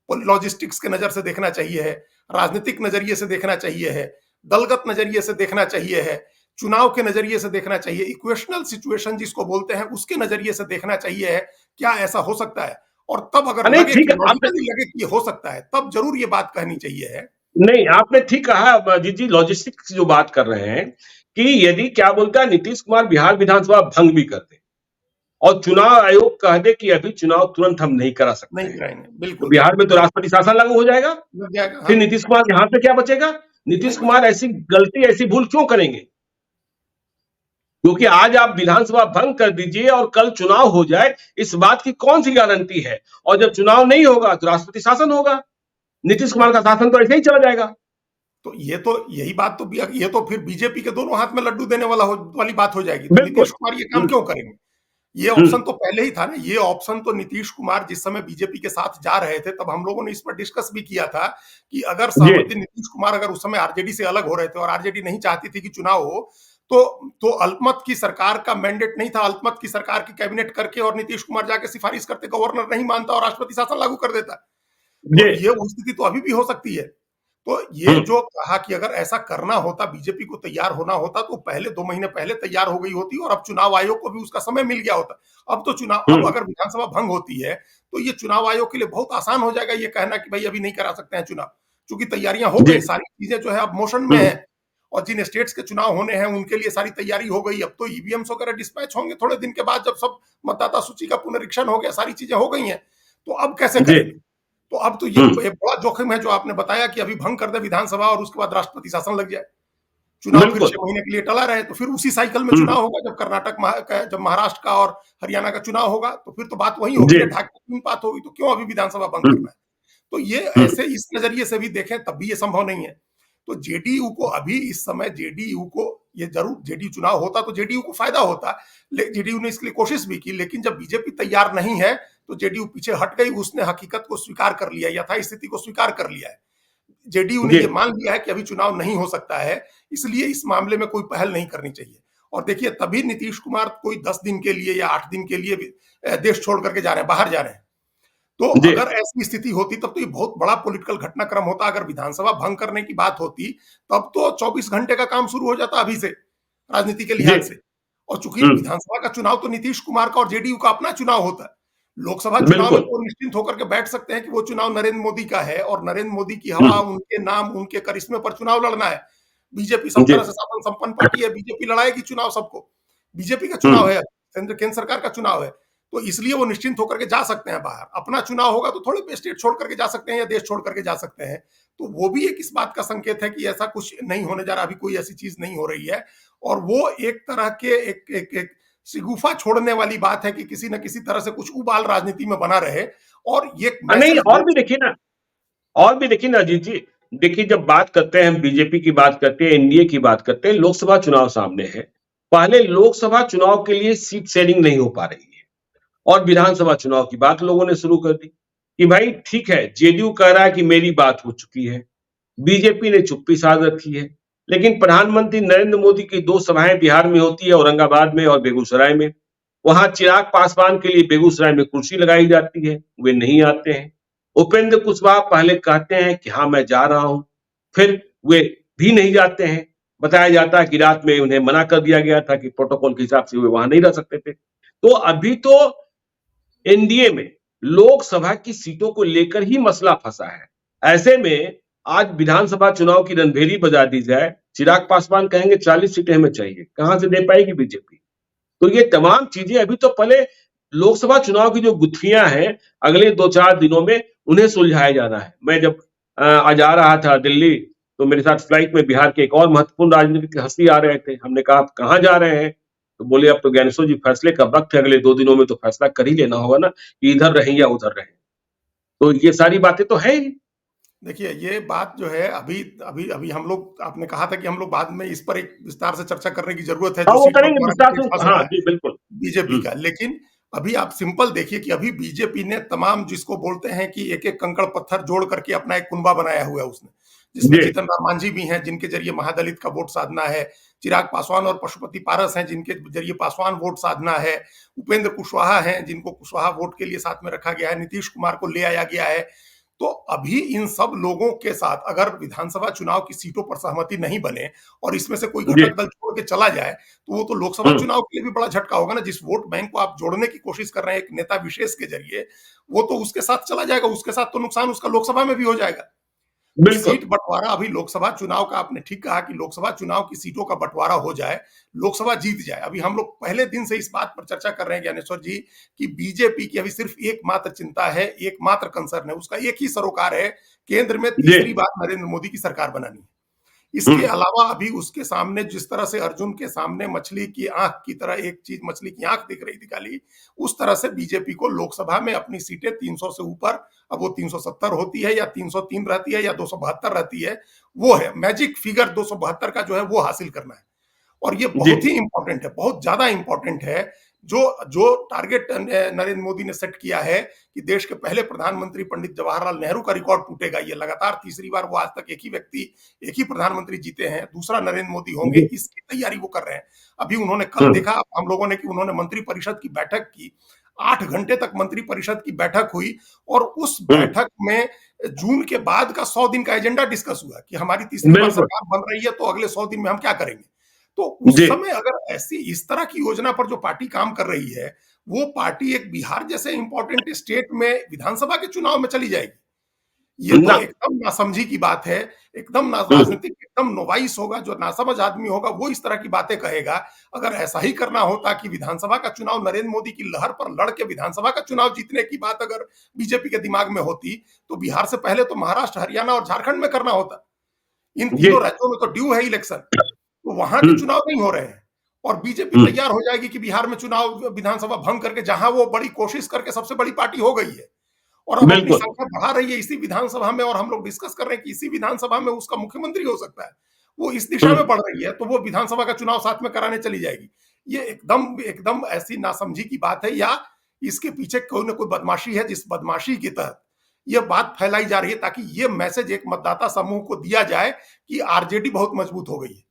लॉजिस्टिक्स के नजर से देखना चाहिए है, राजनीतिक नजरिए से देखना चाहिए है, दलगत नजरिए से देखना चाहिए है, चुनाव के नजरिए से देखना चाहिए, इक्वेशनल सिचुएशन जिसको बोलते हैं उसके नजरिए से देखना चाहिए है, क्या ऐसा हो सकता है? और तब अगर नहीं लगे ठीक कि है आपने, लॉजिकली लगे कि ये हो सकता है, तब जरूर ये बात कहनी चाहिए है। नहीं आपने ठीक कहा अजीत जी। लॉजिस्टिक्स जो बात कर रहे हैं कि यदि क्या बोलता है नीतीश कुमार बिहार विधानसभा भंग भी कर दे और चुनाव आयोग कह दे कि अभी चुनाव तुरंत हम नहीं करा सकते नहीं हैं, कराएंगे, तो बिल्कुल बिहार में तो राष्ट्रपति शासन लागू हो जाएगा। लग जाएगा, फिर हाँ, नीतीश कुमार के हाथ में क्या बचेगा? नीतीश नहीं कुमार बचेगा। ऐसी गलती, ऐसी भूल क्यों करेंगे? क्योंकि आज आप विधानसभा भंग कर दीजिए और कल चुनाव हो जाए, इस बात की कौन सी गारंटी है? और जब चुनाव नहीं होगा तो राष्ट्रपति शासन होगा, नीतीश कुमार का शासन तो ऐसे ही चला जाएगा। तो ये तो यही बात तो ये तो फिर बीजेपी के दोनों हाथ में लड्डू देने वाली बात हो जाएगी। तो नीतीश बिल्कुल। कुमार ये काम हम्म, क्यों करेंगे? ये हम्म, ऑप्शन तो पहले ही था ना। ये ऑप्शन तो नीतीश कुमार जिस समय बीजेपी के साथ जा रहे थे, तब हम लोगों ने इस पर डिस्कस भी किया था कि अगर जी, सहमति नीतीश कुमार अगर उस समय आरजेडी से अलग हो रहे थे और आरजेडी नहीं चाहती थी कि चुनाव हो, तो अल्पमत की सरकार का मैंडेट नहीं था, अल्पमत की सरकार की कैबिनेट करके और नीतीश कुमार जाके सिफारिश करते, गवर्नर नहीं मानता और राष्ट्रपति शासन लागू कर देता। जी, तो ये स्थिति तो अभी भी हो सकती है। तो ये हम्म, जो कहा कि अगर ऐसा करना होता, बीजेपी को तैयार होना होता, तो पहले 2 महीने पहले तैयार हो गई होती और अब चुनाव आयोग को भी उसका समय मिल गया होता। अब हम्म, अगर विधानसभा भंग होती है, तो ये चुनाव आयोग के लिए बहुत आसान हो जाएगा ये कहना कि भई अभी नहीं करा सकते हैं चुनाव। चूँकि तैयारियाँ हो जी, गई, सारी चीज़ें जो है अब मोशन में हम्म, हैं और जिन स्टेट्स के चुनाव होने हैं, उनके लिए सारी तैयारी हो गई। अब तो ईवीएम्स वगैरह डिस्पैच होंगे थोड़े दिन के बाद, जब सब मतदाता सूची का पुनरीक्षण हो गया, सारी चीज़ें हो गई हैं। तो अब कैसे जी, करेंगे? तो अब तो ये हम्म, एक बड़ा जोखिम है जो आपने बताया कि अभी भंग कर दे विधानसभा और उसके बाद राष्ट्रपति शासन लग जाए। चुनाव फिर बिल्कुल, 6 महीने के लिए टला रहे, तो फिर उसी साइकिल में हम्म, चुनाव होगा जब जब महाराष्ट्र का और हरियाणा का चुनाव होगा, तो फिर तो बात वही होगी जी, ना, ढाक की बात होगी, तो क्यों अभी विधानसभा भंग हम्म, करना है? तो ये हम्म, ऐसे इस नजरिए से भी देखें तब भी ये संभव नहीं है। तो जेडीयू को अभी इस समय जेडीयू को ये जरूर जेडीयू चुनाव होता तो जेडीयू को फायदा होता। जेडीयू ने इसके लिए कोशिश भी की, लेकिन जब बीजेपी तैयार नहीं है तो जेडीयू पीछे हट गई, उसने हकीकत को स्वीकार कर लिया, यथास्थिति को स्वीकार कर लिया है। जेडीयू ने जी, ये मान लिया है कि अभी चुनाव नहीं हो सकता है, इसलिए इस मामले में कोई पहल नहीं करनी चाहिए। और देखिए तभी नीतीश कुमार कोई 10 दिन के लिए या 8 दिन के लिए भी देश छोड़ करके जा रहे हैं, बाहर जा रहे हैं। तो जी, अगर ऐसी स्थिति होती तब तो ये बहुत बड़ा पॉलिटिकल घटनाक्रम होता। अगर विधानसभा भंग करने की बात होती, तब तो 24 घंटे का काम शुरू हो जाता अभी से, राजनीति के जी, लिहाज से। और चूंकि हम्म, विधानसभा का चुनाव तो नीतीश कुमार का और जेडीयू का अपना चुनाव होता है, लोकसभा चुनाव में बिल्कुल, तो निश्चिंत होकर के बैठ सकते हैं कि वो चुनाव नरेंद्र मोदी का है और नरेंद्र मोदी की हवा, हम्म, उनके नाम, उनके करिश्मे पर चुनाव लड़ना है। बीजेपी सब जी, तरह से शासन संपन्न पार्टी है, बीजेपी लड़ाएगी चुनाव सबको। बीजेपी का चुनाव हम्म, है, केंद्र सरकार का चुनाव है। तो इसलिए वो निश्चिंत होकर के जा सकते हैं बाहर। अपना चुनाव होगा तो थोड़े स्टेट छोड़ करके जा सकते हैं या देश छोड़ करके जा सकते हैं। तो वो भी एक इस बात का संकेत है कि ऐसा कुछ नहीं होने जा रहा, अभी कोई ऐसी चीज नहीं हो रही है। और वो एक तरह के एक शिगुफा छोड़ने वाली बात है कि किसी न किसी तरह से कुछ उबाल राजनीति में बना रहे और ये नहीं, मैसेज और भी देखिए ना, और भी देखिए ना अजीत जी, देखिए जब बात करते हैं, हम बीजेपी की बात करते हैं, एनडीए की बात करते हैं, लोकसभा चुनाव सामने है। पहले लोकसभा चुनाव के लिए सीट शेयरिंग नहीं हो पा रही है और विधानसभा चुनाव की बात लोगों ने शुरू कर दी कि भाई ठीक है, जेडीयू कह रहा है कि मेरी बात हो चुकी है, बीजेपी ने चुप्पी साध रखी है, लेकिन प्रधानमंत्री नरेंद्र मोदी की 2 सभाएं बिहार में होती है, औरंगाबाद में और बेगूसराय में। वहां चिराग पासवान के लिए बेगूसराय में कुर्सी लगाई जाती है, वे नहीं आते हैं। उपेंद्र कुशवाहा पहले कहते हैं कि हाँ मैं जा रहा हूं, फिर वे भी नहीं जाते हैं। बताया जाता है कि रात में उन्हें मना कर दिया गया था कि प्रोटोकॉल के हिसाब से वे वहां नहीं रह सकते थे। तो अभी तो एनडीए में लोकसभा की सीटों को लेकर ही मसला फंसा है। ऐसे में आज विधानसभा चुनाव की रणभेरी बजा दी जाए, चिराग पासवान कहेंगे 40 सीटें हमें चाहिए, कहां से दे पाएगी बीजेपी? तो ये तमाम चीजें अभी तो पहले लोकसभा चुनाव की जो गुत्थियां हैं, अगले 2-4 दिनों में उन्हें सुलझाया जाना है। मैं जब आज आ रहा था दिल्ली, तो मेरे साथ फ्लाइट में बिहार के एक और महत्वपूर्ण राजनीतिक हस्ती आ रहे थे। हमने कहा आप कहाँ जा रहे हैं? तो बोले अब तो ज्ञानेश्वर जी फैसले का वक्त है, अगले 2 दिनों में तो फैसला कर ही लेना होगा ना कि इधर रहें या उधर रहें। तो ये सारी बातें तो हैं ही। देखिए, ये बात जो है अभी अभी अभी हम लोग, आपने कहा था कि हम लोग बाद में इस पर एक विस्तार से चर्चा करने की ज़रूरत है, हाँ, जो वो सीट करेंगे बँटवारा का विस्तार केस से, फँस रहा हाँ है जी, बिल्कुल। बीजेपी हुँ, का। लेकिन अभी आप सिंपल देखिए कि अभी बीजेपी ने तमाम, जिसको बोलते हैं कि एक-एक कंकड़-पत्थर जोड़ करके अपना एक कुनबा बनाया हुआ है उसने, जिसमें जी, जीतन राम मांझी भी हैं, जिनके ज़रिए महादलित का वोट साधना है, चिराग पासवान और पशुपति पारस हैं, जिनके ज़रिए पासवान वोट साधना है, उपेंद्र कुशवाहा हैं, जिनको कुशवाहा वोट के लिए साथ में रखा गया है, नीतीश कुमार को ले आया गया है। तो अभी इन सब लोगों के साथ अगर विधानसभा चुनाव की सीटों पर सहमति नहीं बने और इसमें से कोई जी, घटक दल छोड़ के चला जाए, तो वो तो लोकसभा हुँ, चुनाव के लिए भी बड़ा झटका होगा ना। जिस वोट बैंक को आप जोड़ने की कोशिश कर रहे हैं एक नेता विशेष के जरिए, वो तो उसके साथ चला जाएगा, उसके साथ तो नुकसान उसका लोकसभा में भी हो जाएगा। बिल्कुल। सीट बंटवारा अभी लोकसभा चुनाव का, आपने ठीक कहा कि लोकसभा चुनाव की सीटों का बंटवारा हो जाए, लोकसभा जीत जाए। अभी हम लोग पहले दिन से इस बात पर चर्चा कर रहे हैं ज्ञानेश्वर जी कि बीजेपी की अभी सिर्फ एकमात्र चिंता है, एकमात्र कंसर्न है, उसका एक ही सरोकार है, केंद्र में जी। तीसरी बार नरेंद्र मोदी की सरकार बनानी है। इसके हम्म। अलावा अभी उसके सामने जिस तरह से अर्जुन के सामने मछली की आंख की तरह एक चीज, मछली की आंख दिख रही थी खाली, उस तरह से बीजेपी को लोकसभा में अपनी सीटें 300 से ऊपर, अब वो 370 होती है या 303 रहती है या 272 रहती है, वो है मैजिक फिगर 272 का जो है वो हासिल करना है। और ये जी। बहुत ही इंपॉर्टेंट है, बहुत ज्यादा इंपॉर्टेंट है। जो जो टारगेट नरेंद्र मोदी ने सेट किया है कि देश के पहले प्रधानमंत्री पंडित जवाहरलाल नेहरू का रिकॉर्ड टूटेगा, ये लगातार तीसरी बार वो आज तक एक ही व्यक्ति, एक ही प्रधानमंत्री जीते हैं, दूसरा नरेंद्र मोदी होंगे, जी। इसकी तैयारी वो कर रहे हैं। अभी उन्होंने कल हम्म। देखा हम लोगों ने कि उन्होंने मंत्रिपरिषद की बैठक की, 8 घंटे तक मंत्रिपरिषद की बैठक हुई, और उस हम्म। बैठक में जून के बाद का 100 दिन का एजेंडा डिस्कस हुआ कि हमारी तीसरी बार बिल्कुल। सरकार बन रही है, तो अगले 100 दिन में हम क्या करेंगे। तो उस जी। समय अगर ऐसी इस तरह की योजना पर जो पार्टी काम कर रही है, वो पार्टी एक बिहार जैसे इंपॉर्टेंट स्टेट में विधानसभा के चुनाव में चली जाएगी, ये तो ना। एकदम नासमझी की बात है। एकदम हम्म। राजनीतिक एकदम नोवाइस होगा, जो नासमझ आदमी होगा वो इस तरह की बातें कहेगा। अगर ऐसा ही करना होता कि विधानसभा का चुनाव नरेंद्र मोदी की लहर पर लड़ के विधानसभा का चुनाव जीतने की बात अगर बीजेपी के दिमाग में होती, तो बिहार से पहले तो महाराष्ट्र, हरियाणा और झारखंड में करना होता। इन जी। तीनों राज्यों में तो ड्यू है इलेक्शन, तो वहां के हम्म। चुनाव नहीं हो रहे हैं, और बीजेपी हम्म। तैयार हो जाएगी कि बिहार में चुनाव विधानसभा भंग करके, जहां वो बड़ी कोशिश करके सबसे बड़ी पार्टी हो गई है और अब अपनी बिल्कुल। संख्या बढ़ा रही है इसी विधानसभा में, और हम लोग डिस्कस कर रहे हैं कि इसी विधानसभा में उसका मुख्यमंत्री हो सकता है, वो इस दिशा हम्म। में बढ़ रही है, तो वो विधानसभा का चुनाव साथ में कराने चली जाएगी। ये एकदम एकदम ऐसी नासमझी की बात है, या इसके पीछे कोई ना कोई बदमाशी है, जिस बदमाशी के तहत ये बात फैलाई जा रही है, ताकि ये मैसेज एक मतदाता समूह को दिया जाए कि आरजेडी बहुत मजबूत हो गई है।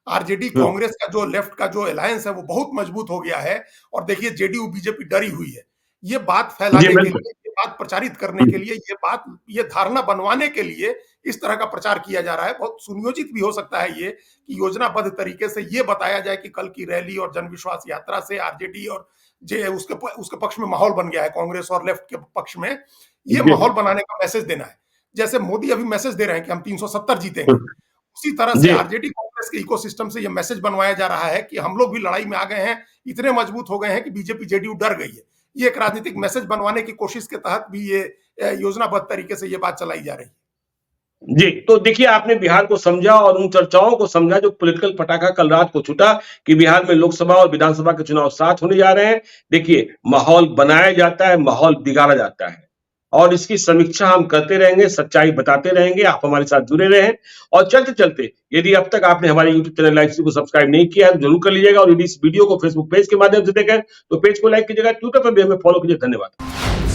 आरजेडी हम्म। कांग्रेस का जो लेफ्ट का जो अलायंस है वो बहुत मजबूत हो गया है, और देखिए जेडीयू बीजेपी डरी हुई है। ये बात जी। फैलाने के बिल्कुल। लिए, ये बात प्रचारित करने के लिए, ये बात, ये धारणा बनवाने के लिए इस तरह का प्रचार किया जा रहा है। बहुत सुनियोजित भी हो सकता है ये कि योजनाबद्ध तरीके से ये बताया जाए कि कल की रैली और जनविश्वास यात्रा से आरजेडी और जे उसके पक्ष में माहौल बन गया है, कांग्रेस और लेफ्ट के पक्ष में ये जी। माहौल बनाने का मैसेज देना है। जैसे मोदी अभी मैसेज दे रहे हैं कि हम 370 जीतेंगे, उसी तरह से जी। आरजेडी कांग्रेस के इकोसिस्टम से ये मैसेज बनवाया जा रहा है कि हम लोग भी लड़ाई में आ गए हैं, इतने मजबूत हो गए हैं कि बीजेपी जेडीयू डर गई है। ये एक राजनीतिक मैसेज बनवाने की कोशिश के तहत भी ये योजनाबद्ध तरीके से ये बात चलाई जा रही है। जी, तो देखिए आपने बिहार को समझा और उन चर्चाओं को समझा जो पॉलिटिकल पटाखा कल रात को छूटा कि बिहार में लोकसभा और विधानसभा के चुनाव साथ होने जा रहे हैं। देखिए, माहौल बनाया जाता है, माहौल बिगाड़ा जाता है और इसकी समीक्षा हम करते रहेंगे, सच्चाई बताते रहेंगे। आप हमारे साथ जुड़े रहें और चलते-चलते यदि अब तक आपने हमारे यूट्यूब चैनल लाइव को सब्सक्राइब नहीं किया है, तो ज़रूर कर लीजिएगा और यदि इस वीडियो को फेसबुक पेज के माध्यम से देखें, तो पेज को लाइक कीजिएगा, ट्विटर पर भी हमें फॉलो कीजिए। धन्यवाद।